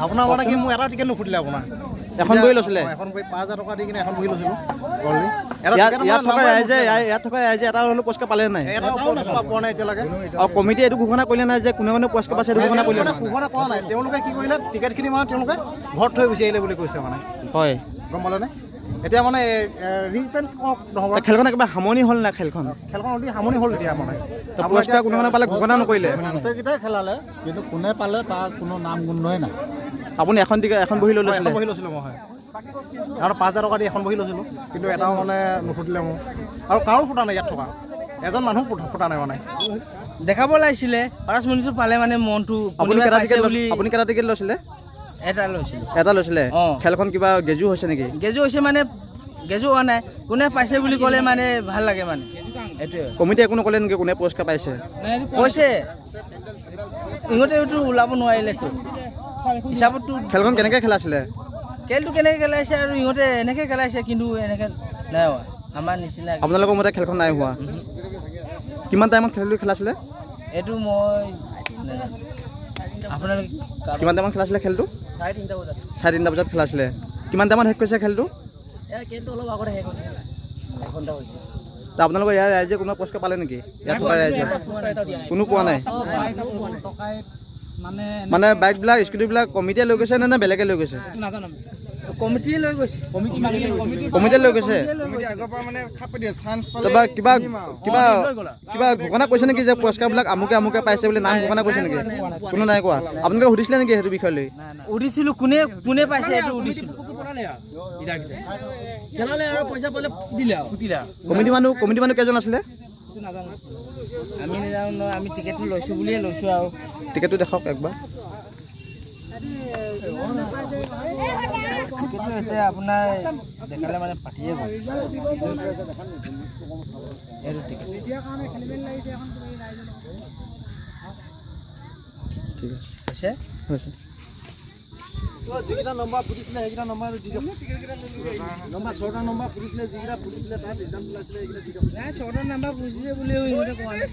আপোনাৰ মানে কি মোক এটা টিকেট নুফুটিলে আপোনাৰ এখন বহি লৈছিলে এখন বহি 5,000 টকা দি কিনে এখন বহি লৈছিলোঁ ইয়াত থকা ৰাইজে এটা হ'লেও পুৰস্কাৰ পালে নাই এটা পোৱা নাই এতিয়ালৈকে আৰু কমিটিয়ে এইটো ঘোষণা কৰিলে নাই যে কোনে কোনে পুৰস্কাৰ পাইছে এইটো ঘোষণা কৰিলে ঘোষণা কৰা নাই তেওঁলোকে কি কৰিলে টিকেটখিনি মানে তেওঁলোকে ঘৰত থৈ গুচি আহিলে বুলি কৈছে মানে হয় গম পালেনে এতিয়া মানে ৰিপেণ্ট নহ'ব খেলখন একেবাৰে সামৰণি হ'ল নাই খেলখন অতি সামৰণি হ'ল এতিয়া মানে পুৰস্কাৰ কোনে কোনে পালে ঘোষণা নকৰিলে গোটেইকেইটাই খেলালে কিন্তু কোনে পালে তাৰ কোনো নাম গোন্ধই নাই আপুনি এখন টিকেট এখন বহি লৈ লৈছিলে বহি লৈছিলোঁ মই আৰু 5,000 টকা দি এখন বহি লৈছিলোঁ কিন্তু এটাও মানে নুফুটিলে মোৰ আৰু কাৰো ফুটা নাই ইয়াত থকা এজন মানুহ ফুটা নাই মানে দেখাব লাগিছিলে 5 মিনিটটো পালে মানে মনটো আপুনি কেইটা টিকেট লৈছিলে এটা লৈছিলে খেলখন কিবা গেজু হৈছে নেকি গেজু হৈছে মানে গেজু হোৱা নাই কোনে পাইছে বুলি ক'লে মানে ভাল লাগে মানে এইটোৱে কমিটিয়ে একো নক'লে নেকি কোনে পুৰস্কাৰ পাইছে কৈছে ইহঁতেতো ওলাব নোৱাৰিলেতো হিচাপততো খেলখন কেনেকৈ খেলাইছিলে খেলটো কেনেকৈ খেলাইছে আৰু ইহঁতে এনেকৈ খেলাইছে কিন্তু এনেকৈ নাই হোৱা আমাৰ নিচিনা আপোনালোকৰ মতে খেলখন নাই হোৱা কিমান টাইমত খেলাইছিলে এইটো মই আপোনালোকে কিমান টাইমত খেলাইছিলে খেলটো 3:30 বজাত 3:30 বজাত খেলাইছিলে কিমান টাইমত শেষ কৰিছে খেলটো খেলটো অলপ আগতে শেষ হৈছে এঘণ্টা হৈছে আপোনালোকৰ ইয়াৰ ৰাইজে কোনো পুৰস্কাৰ পালে নেকি ইয়াত থকা ৰাইজে কোনো পোৱা নাই মানে বাইকবিলাক স্কুটিবিলাক কমিটিয়ে লৈ গৈছে নে বেলেগে লৈ গৈছে কমিটিয়ে লৈ গৈছে কমিটিয়ে লৈ গৈছে কিবা ঘোষণা কৰিছে নেকি যে পুৰস্কাৰবিলাক আমুকে পাইছে বুলি নাম ঘোষণা কৰিছে নেকি কোনো নাই কোৱা আপোনালোকে সুধিছিলে নেকি সেইটো বিষয় লৈ সুধিছিলোঁ কোনে পাইছে এইটো সুধিছিলোঁ খেলালে আৰু পইচা পালে ফুটিলে কমিটি মানুহ কেইজন আছিলে আমি নাজানো নহয় আমি টিকেটটো লৈছোঁ বুলিয়ে লৈছোঁ আৰু টিকেটটো দেখাওক একবাৰ টিকেটটো এতিয়া আপোনাৰ দেখালে মানে পাতিয়ে গ'ল এইটো টিকেট ঠিক আছে হৈছে যিকেইটা নম্বৰ ফুটিছিলে সেইকেইটা নম্বৰ দি দিয়ক নম্বৰ 6টা নম্বৰ ফুটিছিলে যিকেইটা ফুটিছিলে তাত ৰিজাল্ট ওলাইছিলে এইকেইটা দি দিয়ক নাই 6টা নম্বৰ ফুটিছে বুলিও ইহঁতে কোৱা নাই